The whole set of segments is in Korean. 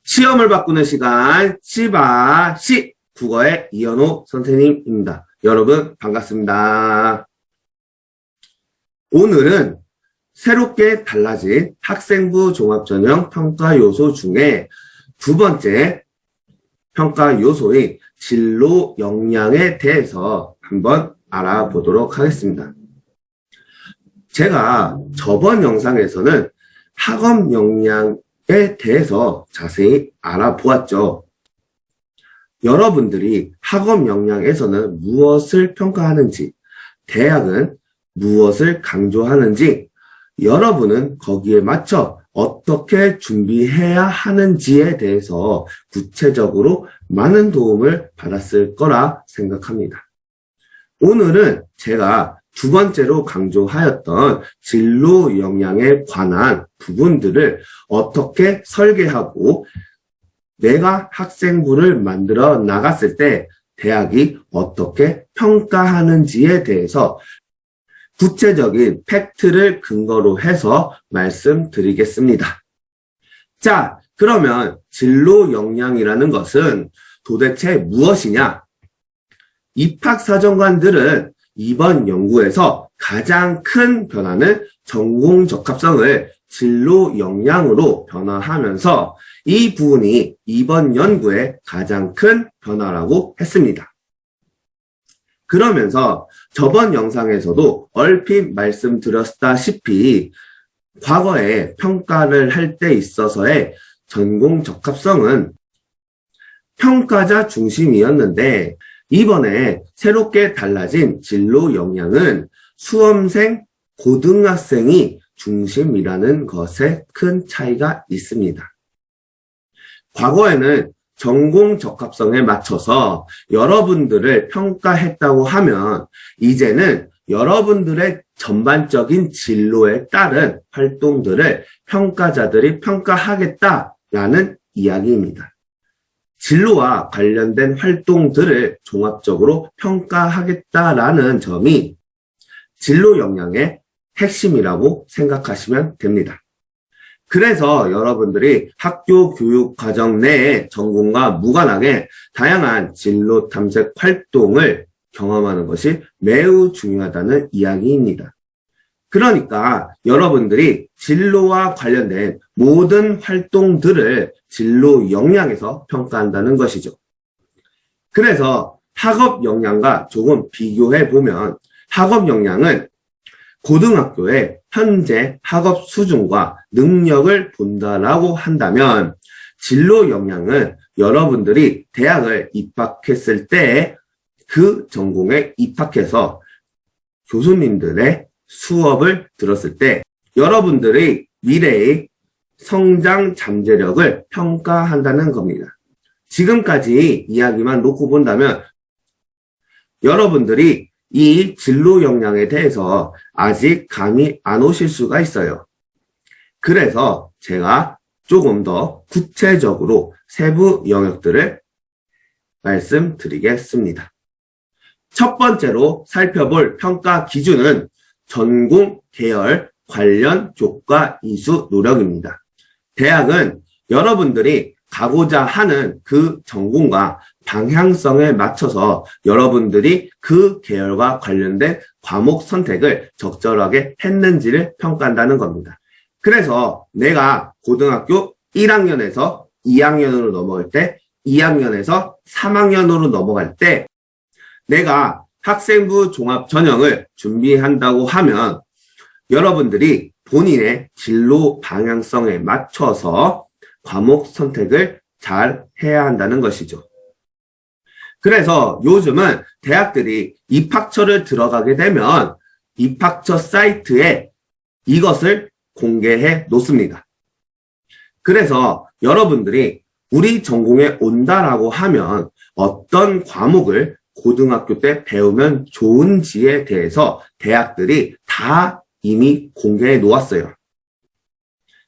시험을 바꾸는 시간 시바시 국어의 이현호 선생님입니다. 여러분 반갑습니다. 오늘은 새롭게 달라진 학생부 종합전형 평가 요소 중에 두 번째 평가 요소인 진로 역량에 대해서 한번 알아보도록 하겠습니다. 제가 저번 영상에서는 학업 역량에 대해서 자세히 알아보았죠. 여러분들이 학업 역량에서는 무엇을 평가하는지, 대학은 무엇을 강조하는지, 여러분은 거기에 맞춰 어떻게 준비해야 하는지에 대해서 구체적으로 많은 도움을 받았을 거라 생각합니다. 오늘은 제가 두 번째로 강조하였던 진로 역량에 관한 부분들을 어떻게 설계하고 내가 학생부를 만들어 나갔을 때 대학이 어떻게 평가하는지에 대해서 구체적인 팩트를 근거로 해서 말씀드리겠습니다. 자, 그러면 진로 역량이라는 것은 도대체 무엇이냐? 입학사정관들은 이번 연구에서 가장 큰 변화는 전공 적합성을 진로 역량으로 변화하면서 이 부분이 이번 연구의 가장 큰 변화라고 했습니다. 그러면서 저번 영상에서도 얼핏 말씀드렸다시피 과거에 평가를 할 때 있어서의 전공 적합성은 평가자 중심이었는데 이번에 새롭게 달라진 진로 역량은 수험생, 고등학생이 중심이라는 것에 큰 차이가 있습니다. 과거에는 전공 적합성에 맞춰서 여러분들을 평가했다고 하면 이제는 여러분들의 전반적인 진로에 따른 활동들을 평가자들이 평가하겠다라는 이야기입니다. 진로와 관련된 활동들을 종합적으로 평가하겠다라는 점이 진로 역량의 핵심이라고 생각하시면 됩니다. 그래서 여러분들이 학교 교육 과정 내에 전공과 무관하게 다양한 진로 탐색 활동을 경험하는 것이 매우 중요하다는 이야기입니다. 그러니까 여러분들이 진로와 관련된 모든 활동들을 진로 역량에서 평가한다는 것이죠. 그래서 학업 역량과 조금 비교해 보면 학업 역량은 고등학교의 현재 학업 수준과 능력을 본다라고 한다면 진로 역량은 여러분들이 대학을 입학했을 때 그 전공에 입학해서 교수님들의 수업을 들었을 때 여러분들의 미래의 성장 잠재력을 평가한다는 겁니다. 지금까지 이야기만 놓고 본다면 여러분들이 이 진로 역량에 대해서 아직 감이 안 오실 수가 있어요. 그래서 제가 조금 더 구체적으로 세부 영역들을 말씀드리겠습니다. 첫 번째로 살펴볼 평가 기준은 전공, 계열, 관련, 교과, 이수, 노력입니다. 대학은 여러분들이 가고자 하는 그 전공과 방향성에 맞춰서 여러분들이 그 계열과 관련된 과목 선택을 적절하게 했는지를 평가한다는 겁니다. 그래서 내가 고등학교 1학년에서 2학년으로 넘어갈 때, 2학년에서 3학년으로 넘어갈 때 내가 학생부 종합 전형을 준비한다고 하면 여러분들이 본인의 진로 방향성에 맞춰서 과목 선택을 잘 해야 한다는 것이죠. 그래서 요즘은 대학들이 입학처를 들어가게 되면 입학처 사이트에 이것을 공개해 놓습니다. 그래서 여러분들이 우리 전공에 온다라고 하면 어떤 과목을 고등학교 때 배우면 좋은지에 대해서 대학들이 다 이미 공개해 놓았어요.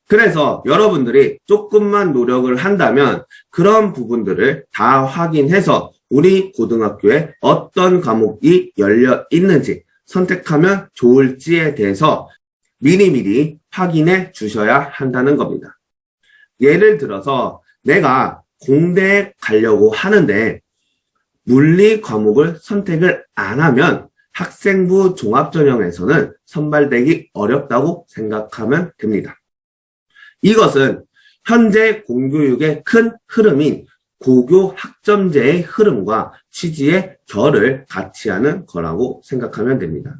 그래서 여러분들이 조금만 노력을 한다면 그런 부분들을 다 확인해서 우리 고등학교에 어떤 과목이 열려 있는지 선택하면 좋을지에 대해서 미리미리 확인해 주셔야 한다는 겁니다. 예를 들어서 내가 공대에 가려고 하는데 물리 과목을 선택을 안 하면 학생부 종합전형에서는 선발되기 어렵다고 생각하면 됩니다. 이것은 현재 공교육의 큰 흐름인 고교 학점제의 흐름과 취지의 결을 같이 하는 거라고 생각하면 됩니다.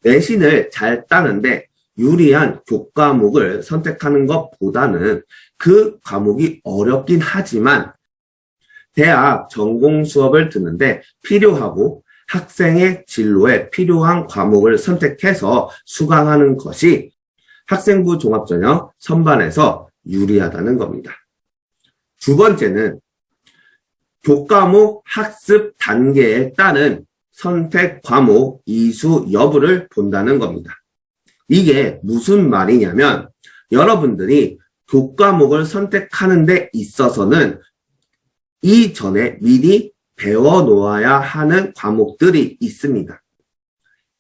내신을 잘 따는데 유리한 교과목을 선택하는 것보다는 그 과목이 어렵긴 하지만 대학 전공 수업을 듣는데 필요하고 학생의 진로에 필요한 과목을 선택해서 수강하는 것이 학생부 종합전형 선발에서 유리하다는 겁니다. 두 번째는 교과목 학습 단계에 따른 선택 과목 이수 여부를 본다는 겁니다. 이게 무슨 말이냐면 여러분들이 교과목을 선택하는 데 있어서는 이전에 미리 배워 놓아야 하는 과목들이 있습니다.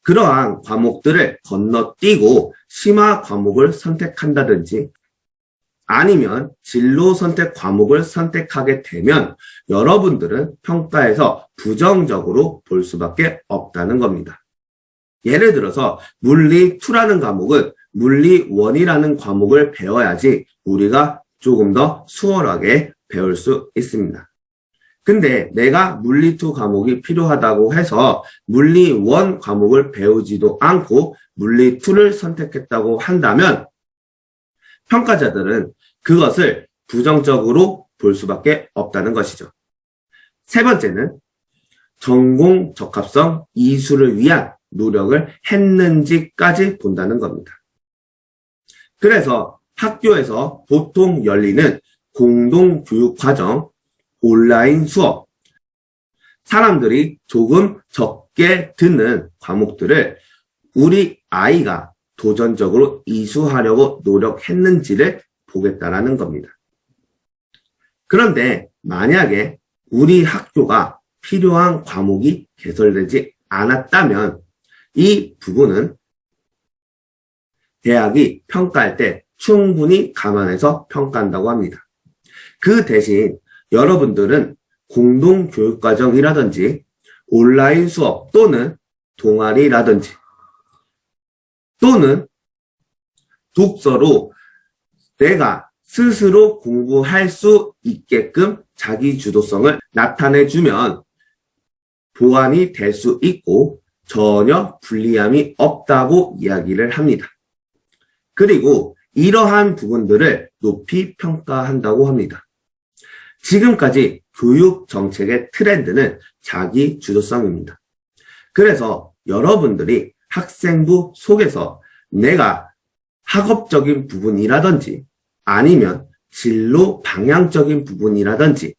그러한 과목들을 건너뛰고 심화 과목을 선택한다든지 아니면 진로 선택 과목을 선택하게 되면 여러분들은 평가에서 부정적으로 볼 수밖에 없다는 겁니다. 예를 들어서 물리2라는 과목은 물리1이라는 과목을 배워야지 우리가 조금 더 수월하게 배울 수 있습니다. 근데 내가 물리2 과목이 필요하다고 해서 물리1 과목을 배우지도 않고 물리2를 선택했다고 한다면 평가자들은 그것을 부정적으로 볼 수밖에 없다는 것이죠. 세 번째는 전공 적합성 이수를 위한 노력을 했는지까지 본다는 겁니다. 그래서 학교에서 보통 열리는 공동교육과정, 온라인 수업, 사람들이 조금 적게 듣는 과목들을 우리 아이가 도전적으로 이수하려고 노력했는지를 보겠다라는 겁니다. 그런데 만약에 우리 학교가 필요한 과목이 개설되지 않았다면 이 부분은 대학이 평가할 때 충분히 감안해서 평가한다고 합니다. 그 대신 여러분들은 공동교육과정이라든지 온라인 수업 또는 동아리라든지 또는 독서로 내가 스스로 공부할 수 있게끔 자기 주도성을 나타내주면 보완이 될 수 있고 전혀 불리함이 없다고 이야기를 합니다. 그리고 이러한 부분들을 높이 평가한다고 합니다. 지금까지 교육 정책의 트렌드는 자기 주도성입니다. 그래서 여러분들이 학생부 속에서 내가 학업적인 부분이라든지 아니면 진로 방향적인 부분이라든지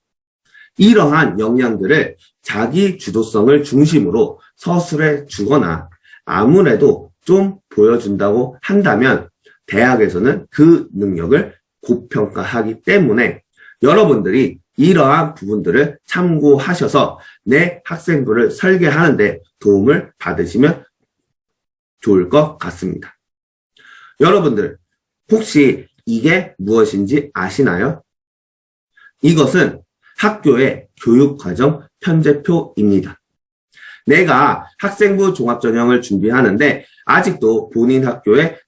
이러한 역량들을 자기 주도성을 중심으로 서술해 주거나 아무래도 좀 보여준다고 한다면 대학에서는 그 능력을 고평가하기 때문에 여러분들이 이러한 부분들을 참고하셔서 내 학생부를 설계하는데 도움을 받으시면 좋을 것 같습니다. 여러분들 혹시 이게 무엇인지 아시나요? 이것은 학교의 교육과정 편제표입니다. 내가 학생부 종합전형을 준비하는데 아직도 본인 학교의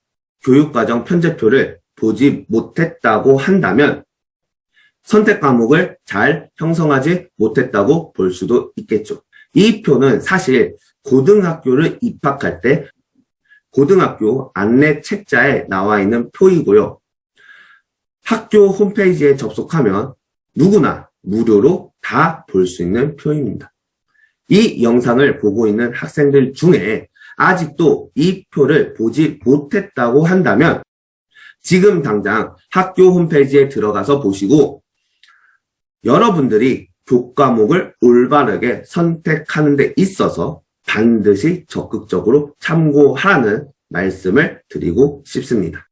교육과정 편제표를 보지 못했다고 한다면 선택 과목을 잘 형성하지 못했다고 볼 수도 있겠죠. 이 표는 사실 고등학교를 입학할 때 고등학교 안내 책자에 나와 있는 표이고요. 학교 홈페이지에 접속하면 누구나 무료로 다 볼 수 있는 표입니다. 이 영상을 보고 있는 학생들 중에 아직도 이 표를 보지 못했다고 한다면 지금 당장 학교 홈페이지에 들어가서 보시고 여러분들이 교과목을 올바르게 선택하는 데 있어서 반드시 적극적으로 참고하라는 말씀을 드리고 싶습니다.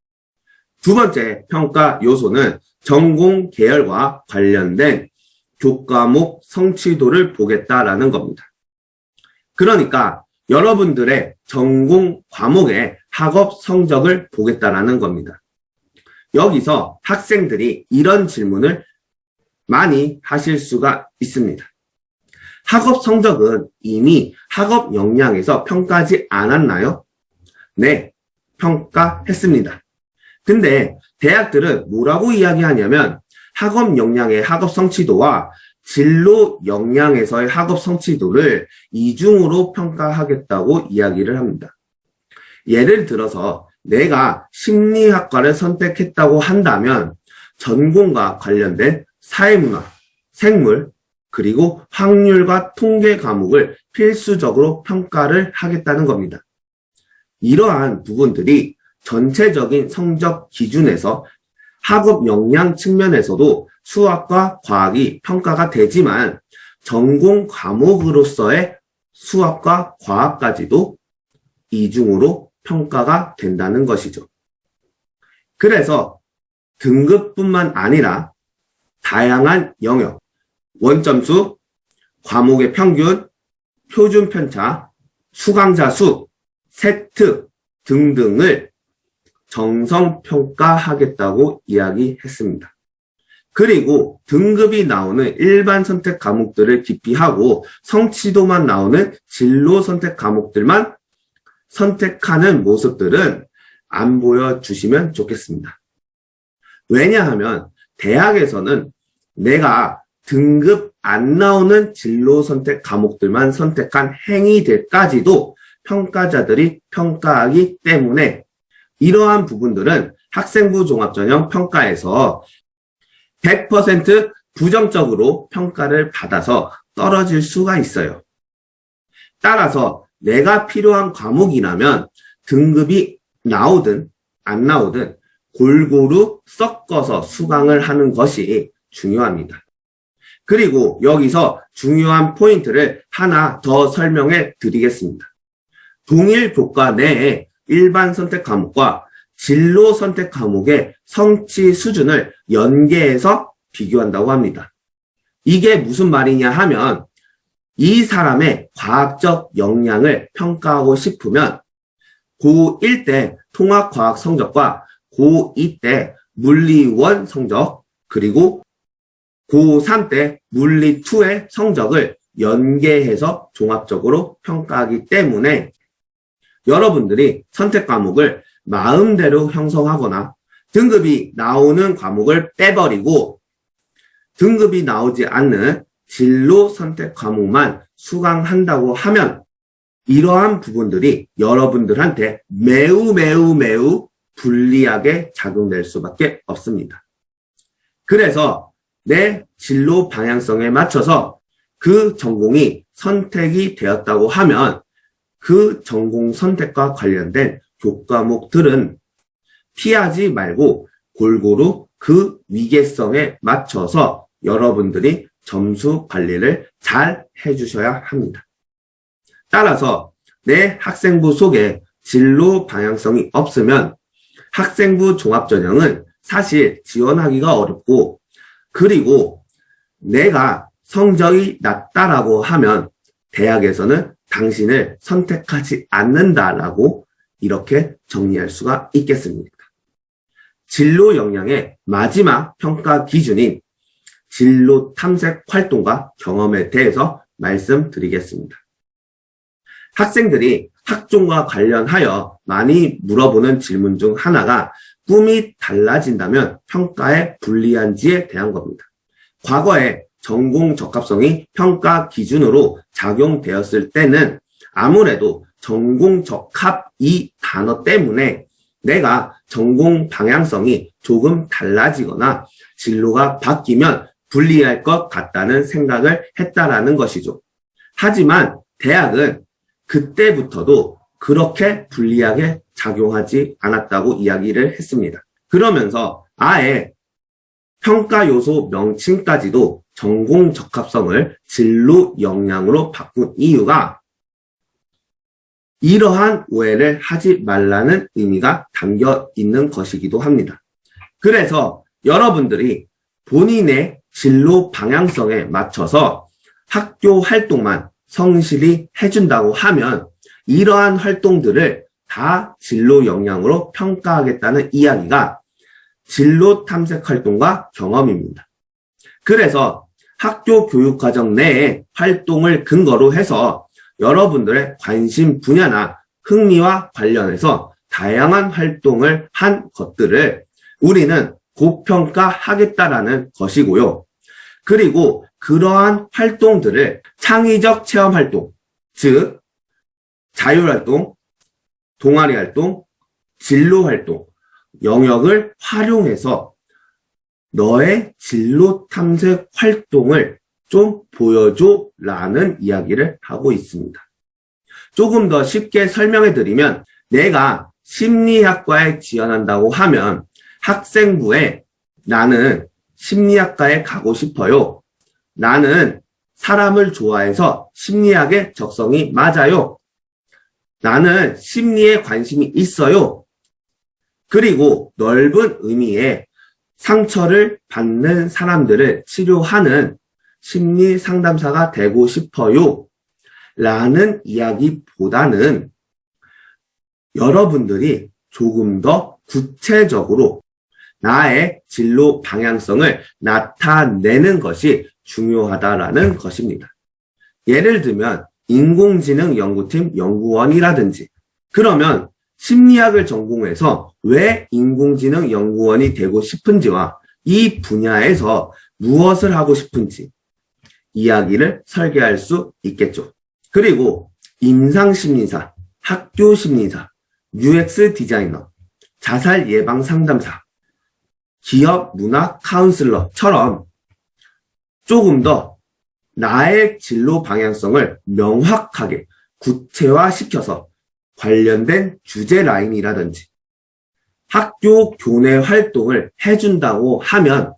두 번째 평가 요소는 전공 계열과 관련된 교과목 성취도를 보겠다라는 겁니다. 그러니까 여러분들의 전공 과목의 학업 성적을 보겠다라는 겁니다. 여기서 학생들이 이런 질문을 많이 하실 수가 있습니다. 학업 성적은 이미 학업 역량에서 평가하지 않았나요? 네, 평가했습니다. 근데 대학들은 뭐라고 이야기하냐면 학업 역량의 학업 성취도와 진로 역량에서의 학업 성취도를 이중으로 평가하겠다고 이야기를 합니다. 예를 들어서 내가 심리학과를 선택했다고 한다면 전공과 관련된 사회문화, 생물, 그리고 확률과 통계 과목을 필수적으로 평가를 하겠다는 겁니다. 이러한 부분들이 전체적인 성적 기준에서 학업 역량 측면에서도 수학과 과학이 평가가 되지만 전공 과목으로서의 수학과 과학까지도 이중으로 평가가 된다는 것이죠. 그래서 등급뿐만 아니라 다양한 영역, 원점수, 과목의 평균, 표준 편차, 수강자 수, 세트 등등을 정성평가하겠다고 이야기했습니다. 그리고 등급이 나오는 일반 선택 과목들을 기피하고 성취도만 나오는 진로 선택 과목들만 선택하는 모습들은 안 보여주시면 좋겠습니다. 왜냐하면 대학에서는 내가 등급 안 나오는 진로 선택 과목들만 선택한 행위들까지도 평가자들이 평가하기 때문에 이러한 부분들은 학생부 종합전형 평가에서 100% 부정적으로 평가를 받아서 떨어질 수가 있어요. 따라서 내가 필요한 과목이라면 등급이 나오든 안 나오든 골고루 섞어서 수강을 하는 것이 중요합니다. 그리고 여기서 중요한 포인트를 하나 더 설명해 드리겠습니다. 동일 교과 내에 일반 선택 과목과 진로 선택 과목의 성취 수준을 연계해서 비교한다고 합니다. 이게 무슨 말이냐 하면 이 사람의 과학적 역량을 평가하고 싶으면 고1 때 통합과학 성적과 고2 때 물리1 성적 그리고 고3 때 물리2의 성적을 연계해서 종합적으로 평가하기 때문에 여러분들이 선택 과목을 마음대로 형성하거나 등급이 나오는 과목을 빼버리고 등급이 나오지 않는 진로 선택 과목만 수강한다고 하면 이러한 부분들이 여러분들한테 매우 불리하게 작용될 수밖에 없습니다. 그래서 내 진로 방향성에 맞춰서 그 전공이 선택이 되었다고 하면 그 전공 선택과 관련된 교과목들은 피하지 말고 골고루 그 위계성에 맞춰서 여러분들이 점수 관리를 잘 해주셔야 합니다. 따라서 내 학생부 속에 진로 방향성이 없으면 학생부 종합전형은 사실 지원하기가 어렵고 그리고 내가 성적이 낮다라고 하면 대학에서는 당신을 선택하지 않는다라고 이렇게 정리할 수가 있겠습니다. 진로 역량의 마지막 평가 기준인 진로 탐색 활동과 경험에 대해서 말씀드리겠습니다. 학생들이 학종과 관련하여 많이 물어보는 질문 중 하나가 꿈이 달라진다면 평가에 불리한지에 대한 겁니다. 과거에 전공 적합성이 평가 기준으로 작용되었을 때는 아무래도 전공 적합 이 단어 때문에 내가 전공 방향성이 조금 달라지거나 진로가 바뀌면 불리할 것 같다는 생각을 했다라는 것이죠. 하지만 대학은 그때부터도 그렇게 불리하게 작용하지 않았다고 이야기를 했습니다. 그러면서 아예 평가 요소 명칭까지도 전공 적합성을 진로 역량으로 바꾼 이유가 이러한 오해를 하지 말라는 의미가 담겨 있는 것이기도 합니다. 그래서 여러분들이 본인의 진로 방향성에 맞춰서 학교 활동만 성실히 해준다고 하면 이러한 활동들을 다 진로 역량으로 평가하겠다는 이야기가 진로 탐색 활동과 경험입니다. 그래서 학교 교육과정 내에 활동을 근거로 해서 여러분들의 관심 분야나 흥미와 관련해서 다양한 활동을 한 것들을 우리는 고평가하겠다라는 것이고요. 그리고 그러한 활동들을 창의적 체험활동, 즉 자율활동, 동아리활동, 진로활동, 영역을 활용해서 너의 진로 탐색 활동을 좀 보여줘 라는 이야기를 하고 있습니다. 조금 더 쉽게 설명해 드리면 내가 심리학과에 지원한다고 하면 학생부에 나는 심리학과에 가고 싶어요. 나는 사람을 좋아해서 심리학에 적성이 맞아요. 나는 심리에 관심이 있어요. 그리고 넓은 의미의 상처를 받는 사람들을 치료하는 심리 상담사가 되고 싶어요. 라는 이야기보다는 여러분들이 조금 더 구체적으로 나의 진로 방향성을 나타내는 것이 중요하다라는 것입니다. 예를 들면 인공지능 연구팀 연구원이라든지 그러면 심리학을 전공해서 왜 인공지능 연구원이 되고 싶은지와 이 분야에서 무엇을 하고 싶은지 이야기를 설계할 수 있겠죠. 그리고 임상심리사, 학교심리사, UX 디자이너, 자살 예방 상담사, 기업 문화 카운슬러처럼 조금 더 나의 진로 방향성을 명확하게 구체화시켜서 관련된 주제 라인이라든지 학교 교내 활동을 해준다고 하면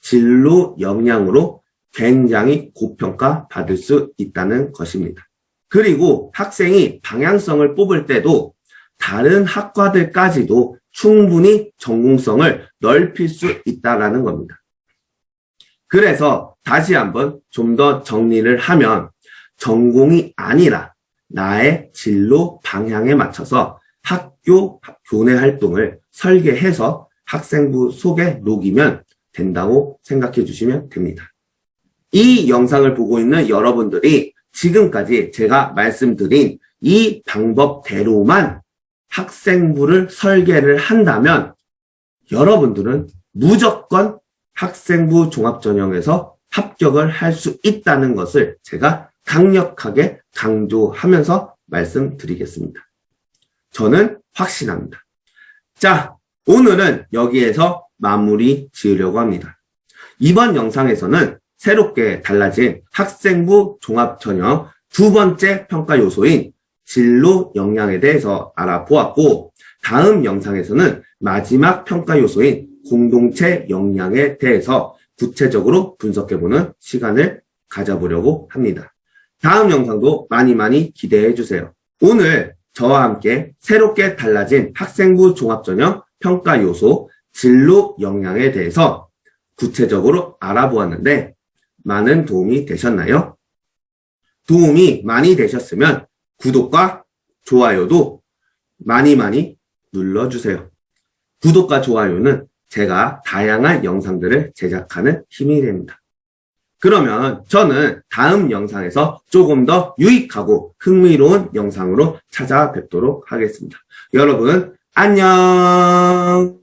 진로 역량으로 굉장히 고평가 받을 수 있다는 것입니다. 그리고 학생이 방향성을 뽑을 때도 다른 학과들까지도 충분히 전공성을 넓힐 수 있다는 겁니다. 그래서 다시 한번 좀 더 정리를 하면 전공이 아니라 나의 진로 방향에 맞춰서 학교 교내 활동을 설계해서 학생부 속에 녹이면 된다고 생각해 주시면 됩니다. 이 영상을 보고 있는 여러분들이 지금까지 제가 말씀드린 이 방법대로만 학생부를 설계를 한다면 여러분들은 무조건 학생부 종합전형에서 합격을 할 수 있다는 것을 제가 강력하게 강조하면서 말씀드리겠습니다. 저는 확신합니다. 자, 오늘은 여기에서 마무리 지으려고 합니다. 이번 영상에서는 새롭게 달라진 학생부 종합전형 두 번째 평가 요소인 진로 역량에 대해서 알아보았고 다음 영상에서는 마지막 평가 요소인 공동체 역량에 대해서 구체적으로 분석해보는 시간을 가져보려고 합니다. 다음 영상도 많이 기대해 주세요. 오늘 저와 함께 새롭게 달라진 학생부 종합전형 평가 요소 진로 역량에 대해서 구체적으로 알아보았는데 많은 도움이 되셨나요? 도움이 많이 되셨으면 구독과 좋아요도 많이 눌러주세요. 구독과 좋아요는 제가 다양한 영상들을 제작하는 힘이 됩니다. 그러면 저는 다음 영상에서 조금 더 유익하고 흥미로운 영상으로 찾아뵙도록 하겠습니다. 여러분 안녕!